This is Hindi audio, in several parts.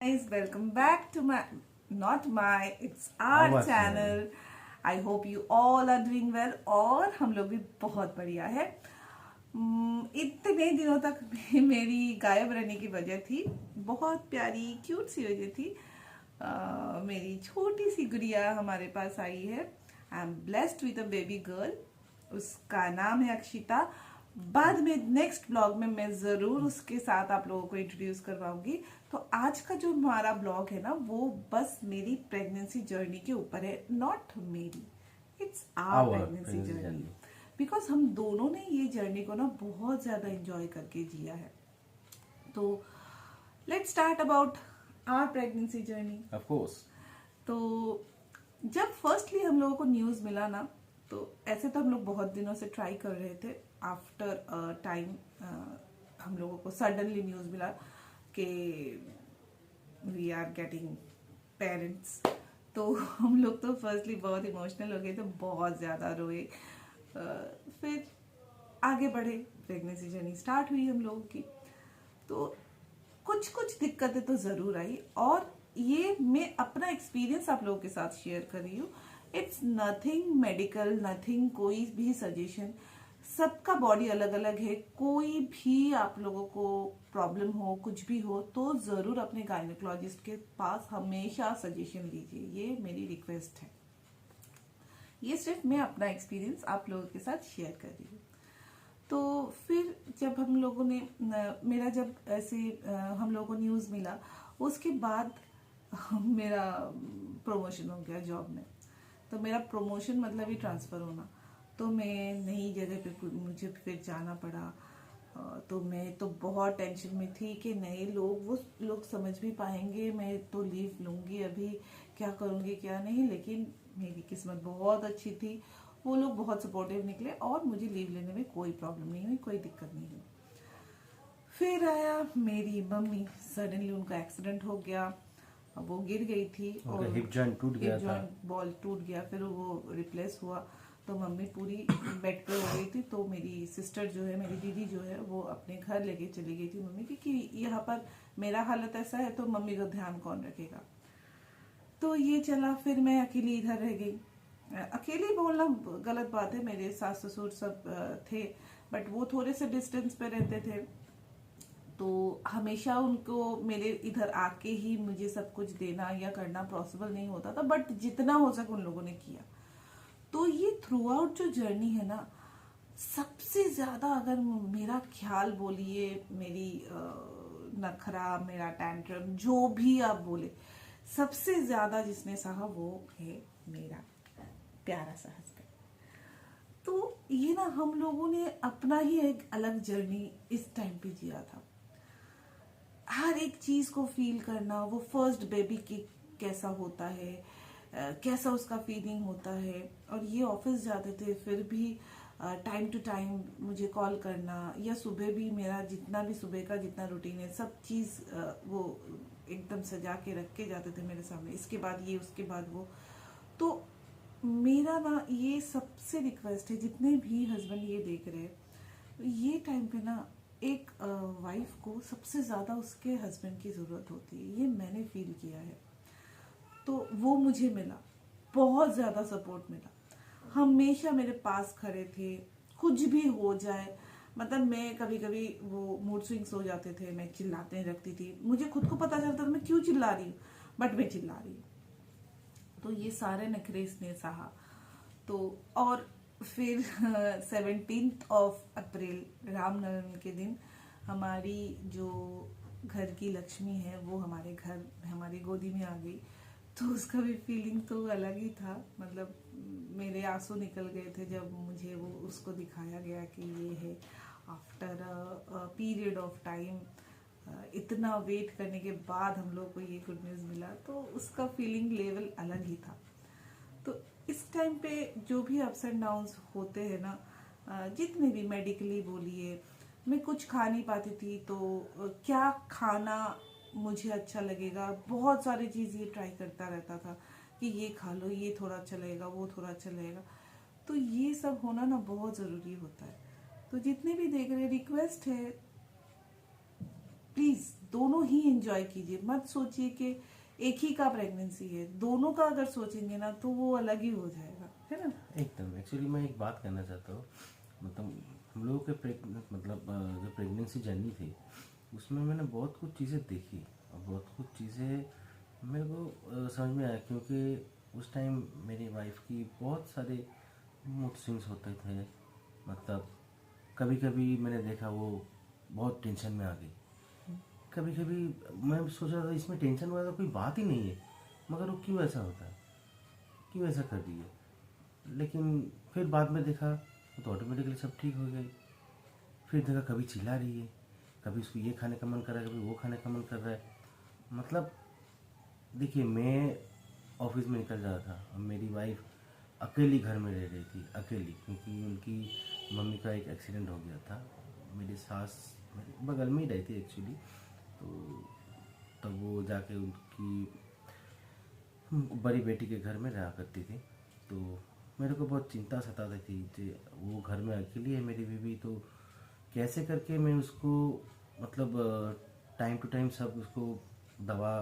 Guys, welcome back to my, not my, it's our channel. I hope you all are doing well और हम लोग भी बहुत बढ़िया है। इतने दिनों तक मेरी गायब रहने की वजह थी, बहुत प्यारी क्यूट सी वजह थी। मेरी छोटी सी गुड़िया हमारे पास आई है। I am blessed with a baby girl, उसका नाम है अक्षिता। बाद में नेक्स्ट ब्लॉग में मैं जरूर उसके साथ आप लोगों को इंट्रोड्यूस करवाऊंगी। तो आज का जो हमारा ब्लॉग है ना, वो बस मेरी प्रेगनेंसी जर्नी के ऊपर है, नॉट मेरी, it's our pregnancy journey. Because हम दोनों ने ये जर्नी को ना बहुत ज्यादा एंजॉय करके जिया है। तो let's start about our pregnancy journey. Of course. तो जब फर्स्टली हम लोगों को न्यूज मिला ना, तो ऐसे तो हम लोग बहुत दिनों से ट्राई कर रहे थे। आफ्टर टाइम हम लोगों को सडनली न्यूज मिला कि वी आर गेटिंग पेरेंट्स। तो हम लोग तो फर्स्टली बहुत इमोशनल हो गए थे, बहुत ज्यादा रोए। फिर आगे बढ़े, प्रेगनेंसी जर्नी स्टार्ट हुई हम लोगों की। तो कुछ कुछ दिक्कतें तो जरूर आई, और ये मैं अपना एक्सपीरियंस आप लोगों के साथ शेयर कर रही हूँ। इट्स नथिंग मेडिकल, नथिंग कोई भी सजेशन। सबका बॉडी अलग अलग है। कोई भी आप लोगों को प्रॉब्लम हो, कुछ भी हो, तो जरूर अपने गायनेकोलॉजिस्ट के पास हमेशा सजेशन लीजिए। ये मेरी रिक्वेस्ट है। ये सिर्फ मैं अपना एक्सपीरियंस आप लोगों के साथ शेयर कर रही हूँ। तो फिर जब हम लोगों ने मेरा जब ऐसे हम लोगों को न्यूज़ मिला, उसके बाद मेरा प्रमोशन हो गया जॉब में। तो मेरा प्रमोशन मतलब ही ट्रांसफ़र होना। तो मैं नई जगह पे मुझे फिर जाना पड़ा। तो मैं तो बहुत टेंशन में थी कि नए लोग, वो लोग समझ भी पाएंगे, मैं तो लीव लूँगी, अभी क्या करूँगी क्या नहीं। लेकिन मेरी किस्मत बहुत अच्छी थी, वो लोग बहुत सपोर्टिव निकले और मुझे लीव लेने में कोई प्रॉब्लम नहीं हुई, कोई दिक्कत नहीं हुई। फिर आया मेरी मम्मी, सडनली उनका एक्सीडेंट हो गया। वो गिर गई थी और हिप जॉइंट टूट गया था, बॉल टूट गया, फिर वो रिप्लेस हुआ। तो मम्मी पूरी बेड पे हो गई थी। तो मेरी सिस्टर जो है, मेरी दीदी जो है, वो अपने घर लेके चली गई थी मम्मी की, कि यहाँ पर मेरा हालत ऐसा है तो मम्मी का ध्यान कौन रखेगा। तो ये चला, फिर मैं अकेली इधर रह गई। अकेली बोलना गलत बात है, मेरे सास ससुर सब थे, बट वो थोड़े से डिस्टेंस पे रहते थे। तो हमेशा उनको मेरे इधर आके ही मुझे सब कुछ देना या करना पॉसिबल नहीं होता था, बट जितना हो सके उन लोगों ने किया। तो ये थ्रू आउट जो जर्नी है ना, सबसे ज्यादा अगर मेरा ख्याल बोलिए, मेरी नखरा, मेरा टैंट्रम, जो भी आप बोले, सबसे ज्यादा जिसने सहा वो है मेरा प्यारा सा हस्बैंड। तो ये ना हम लोगों ने अपना ही एक अलग जर्नी इस टाइम पे जिया था। हर एक चीज को फील करना, वो फर्स्ट बेबी की कैसा होता है, कैसा उसका फीलिंग होता है। और ये ऑफिस जाते थे, फिर भी टाइम टू टाइम मुझे कॉल करना, या सुबह भी मेरा जितना भी सुबह का जितना रूटीन है, सब चीज वो एकदम सजा के रख के जाते थे मेरे सामने। इसके बाद ये, उसके बाद वो। तो मेरा ना ये सबसे रिक्वेस्ट है, जितने भी हस्बैंड ये देख रहे हैं, ये टाइम पे ना एक वाइफ को सबसे ज्यादा उसके हस्बैंड की जरूरत होती है। ये मैंने फील किया है। तो वो मुझे मिला, बहुत ज्यादा सपोर्ट मिला, हमेशा मेरे पास खड़े थे, कुछ भी हो जाए। मतलब मैं कभी कभी वो मूड स्विंग्स हो जाते थे, मैं चिल्लाते रखती थी, मुझे खुद को पता चलता था मैं क्यों चिल्ला रही हूँ, बट मैं चिल्ला रही हूँ। तो ये सारे नखरे इसने सहा। तो और फिर 17 अप्रैल रामनवमी के दिन हमारी जो घर की लक्ष्मी है, वो हमारे घर, हमारी गोदी में आ गई। तो उसका भी फीलिंग तो अलग ही था। मतलब मेरे आंसू निकल गए थे जब मुझे वो उसको दिखाया गया कि ये है after a period of time. इतना वेट करने के बाद हम लोग को ये गुड न्यूज़ मिला, तो उसका फीलिंग लेवल अलग ही था। तो इस टाइम पे जो भी अप्स एंड डाउन्स होते हैं ना, जितने भी मेडिकली बोलिए, मैं कुछ खा नहीं पाती थी। तो क्या खाना मुझे अच्छा लगेगा, बहुत सारी चीज़ ये ट्राई करता रहता था कि ये खा लो, ये थोड़ा अच्छा लगेगा, वो थोड़ा अच्छा लगेगा। तो ये सब होना ना बहुत ज़रूरी होता है। तो जितने भी देख रहे, रिक्वेस्ट है, प्लीज दोनों ही एंजॉय कीजिए, मत सोचिए कि एक ही का प्रेगनेंसी है, दोनों का अगर सोचेंगे ना तो वो अलग ही हो जाएगा, है ना। एकदम। एक्चुअली मैं एक बात कहना चाहता हूँ, मतलब हम लोगों के मतलब जो प्रेगनेंसी जर्नी थी उसमें मैंने बहुत कुछ चीज़ें देखी और बहुत कुछ चीज़ें मेरे को समझ में आया, क्योंकि उस टाइम मेरी वाइफ की बहुत सारे मूड स्विंग्स होते थे। मतलब कभी कभी मैंने देखा वो बहुत टेंशन में आ गई, कभी कभी मैं सोच रहा था इसमें टेंशन वाला कोई बात ही नहीं है, मगर वो क्यों ऐसा होता है, क्यों ऐसा कर रही है। लेकिन फिर बाद में देखा वो तो ऑटोमेटिकली सब ठीक हो गई। फिर देखा कभी चिल्ला रही है, कभी उसको ये खाने का मन कर रहा है, कभी वो खाने का मन कर रहा है। मतलब देखिए, मैं ऑफिस में निकल रहा था और मेरी वाइफ अकेली घर में रह रही थी, अकेली, क्योंकि उनकी मम्मी का एक एक्सीडेंट हो गया था। मेरी सास मेरे बगल में ही रहती एक्चुअली, तो तब वो जाके उनकी बड़ी बेटी के घर में रहा करती थी। तो मेरे को बहुत चिंता सताती थी कि वो घर में अकेली है मेरी बीवी, तो कैसे करके मैं उसको मतलब टाइम टू टाइम सब उसको दवा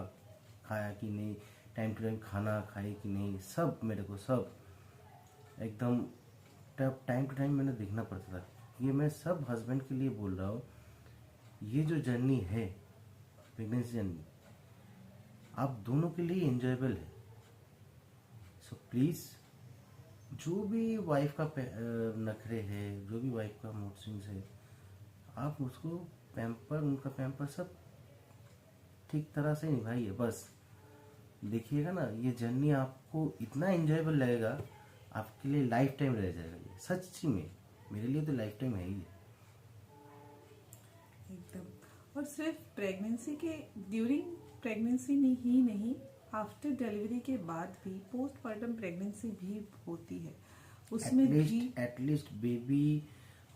खाया कि नहीं, टाइम टू टाइम खाना खाए कि नहीं, सब मेरे को सब एकदम टाइम टू टाइम मैंने देखना पड़ता था। ये मैं सब हस्बैंड के लिए बोल रहा हूँ, ये जो जर्नी है प्रेगनेंसी जर्नी आप दोनों के लिए एंजॉयबल है। सो प्लीज़, जो भी वाइफ का नखरे है, जो भी वाइफ का मूड स्विंग्स है, आप उसको पैम्पर, उनका पैम्पर सब ठीक तरह से निभाइए। बस देखिएगा ना, ये जर्नी आपको इतना एंजॉयबल लगेगा, आपके लिए लाइफ टाइम रह जाएगा। ये सच्ची में मेरे लिए तो लाइफ टाइम है ही। एकदम। और सिर्फ प्रेगनेंसी के ड्यूरिंग प्रेगनेंसी में ही नहीं, आफ्टर डिलीवरी के बाद भी पोस्टमार्टम प्रेगनेंसी भी होती है, उसमें भी एटलीस्ट बेबी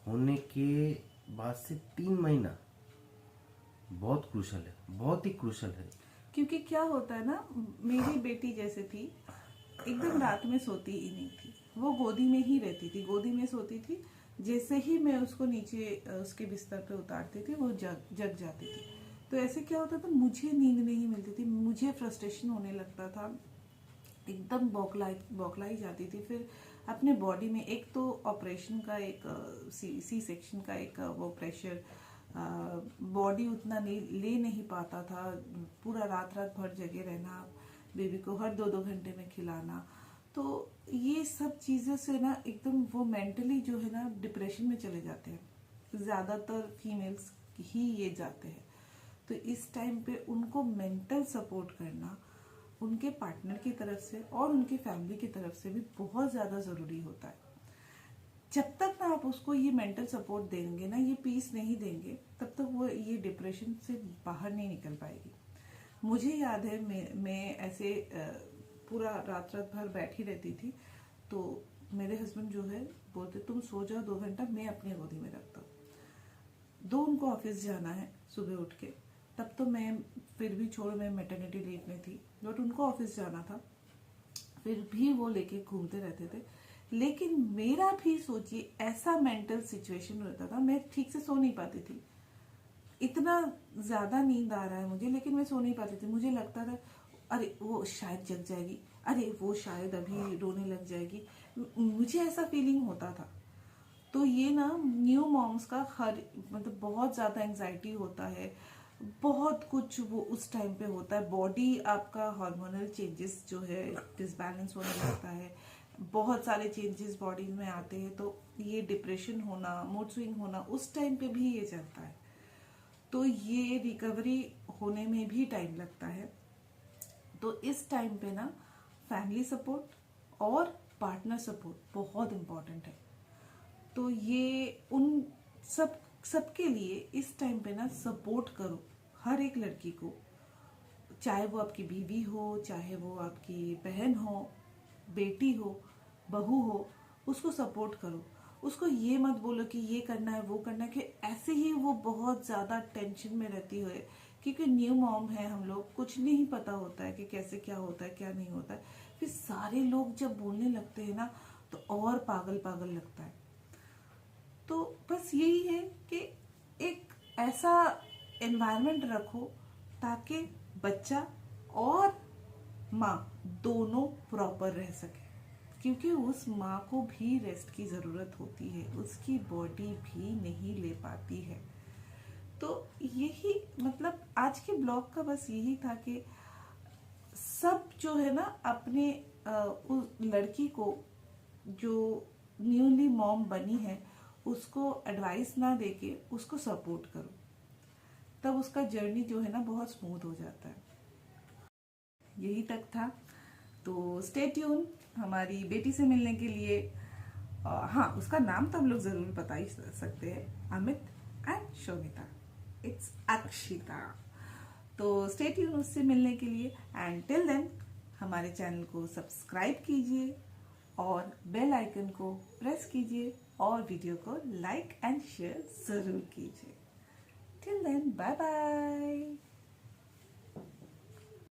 होने के बाद से 3 महीना बहुत क्रूशल है, बहुत ही क्रूशल है। क्योंकि क्या होता है ना, मेरी बेटी जैसे थी, एकदम रात में सोती ही नहीं थी, वो गोदी में ही रहती थी, गोदी में सोती थी। जैसे ही मैं उसको नीचे उसके बिस्तर पे उतारती थी वो जग जाती थी। तो ऐसे क्या होता था, मुझे नींद नहीं मिलती थी, मुझे फ्रस्ट्रेशन होने लगता था, एकदम बौखलाई जाती थी। फिर अपने बॉडी में एक तो ऑपरेशन का एक सी सेक्शन का एक वो प्रेशर, बॉडी उतना ले नहीं पाता था, पूरा रात रात भर जगे रहना, बेबी को हर 2-2 घंटे में खिलाना। तो ये सब चीज़ों से ना एकदम वो मेंटली जो है ना डिप्रेशन में चले जाते हैं, ज़्यादातर फीमेल्स ही ये जाते हैं। तो इस टाइम पे उनको मेंटल सपोर्ट करना उनके पार्टनर की तरफ से और उनकी फैमिली की तरफ से भी बहुत ज़्यादा ज़रूरी होता है। जब तक ना आप उसको ये मेंटल सपोर्ट देंगे ना, ये पीस नहीं देंगे, तब तक वो ये डिप्रेशन से बाहर नहीं निकल पाएगी। मुझे याद है मैं ऐसे पूरा रात रात भर बैठी रहती थी, तो मेरे हस्बैंड जो है बोलते तुम सो जाओ 2 घंटा, मैं अपनी गोदी में रखता हूँ। 2 उनको ऑफिस जाना है सुबह उठ के, तब तो मैं फिर भी छोड़, मैं मैटरनिटी लीव में थी, बट उनको ऑफिस जाना था, फिर भी वो लेके घूमते रहते थे। लेकिन मेरा भी सोचिए ऐसा मेंटल सिचुएशन रहता था, मैं ठीक से सो नहीं पाती थी, इतना ज्यादा नींद आ रहा है मुझे, लेकिन मैं सो नहीं पाती थी। मुझे लगता था अरे वो शायद जग जाएगी, अरे वो शायद अभी रोने लग जाएगी, मुझे ऐसा फीलिंग होता था। तो ये ना न्यू मॉम्स का हर मतलब बहुत ज़्यादा एंजाइटी होता है, बहुत कुछ वो उस टाइम पे होता है। बॉडी आपका हार्मोनल चेंजेस जो है डिसबैलेंस होने लगता है, बहुत सारे चेंजेस बॉडी में आते हैं। तो ये डिप्रेशन होना, मूड स्विंग होना उस टाइम पे भी ये चलता है। तो ये रिकवरी होने में भी टाइम लगता है। तो इस टाइम पे ना फैमिली सपोर्ट और पार्टनर सपोर्ट बहुत इम्पोर्टेंट है। तो ये उन सबके लिए इस टाइम पे ना सपोर्ट करो, हर एक लड़की को, चाहे वो आपकी बीवी हो, चाहे वो आपकी बहन हो, बेटी हो, बहू हो, उसको सपोर्ट करो। उसको ये मत बोलो कि ये करना है वो करना है, कि ऐसे ही वो बहुत ज़्यादा टेंशन में रहती है, क्योंकि न्यू मॉम है हम लोग, कुछ नहीं पता होता है कि कैसे क्या होता है क्या नहीं होता है। फिर सारे लोग जब बोलने लगते हैं ना तो और पागल पागल लगता है। तो बस यही है कि एक ऐसा एनवायरनमेंट रखो ताकि बच्चा और माँ दोनों प्रॉपर रह सके, क्योंकि उस माँ को भी रेस्ट की ज़रूरत होती है, उसकी बॉडी भी नहीं ले पाती है। तो यही मतलब आज के ब्लॉग का बस यही था कि सब जो है ना अपने उस लड़की को जो न्यूली मॉम बनी है उसको एडवाइस ना देके उसको सपोर्ट करो, तब उसका जर्नी जो है ना बहुत स्मूथ हो जाता है। यही तक था। तो स्टे ट्यून हमारी बेटी से मिलने के लिए। हाँ, उसका नाम तो हम लोग जरूर बता ही सकते हैं, अमित एंड शोनिता, इट्स अक्षिता। तो स्टे ट्यून उससे मिलने के लिए, एंड टिल देन हमारे चैनल को सब्सक्राइब कीजिए और बेल आइकन को प्रेस कीजिए और वीडियो को लाइक एंड शेयर जरूर कीजिए। Till then bye bye.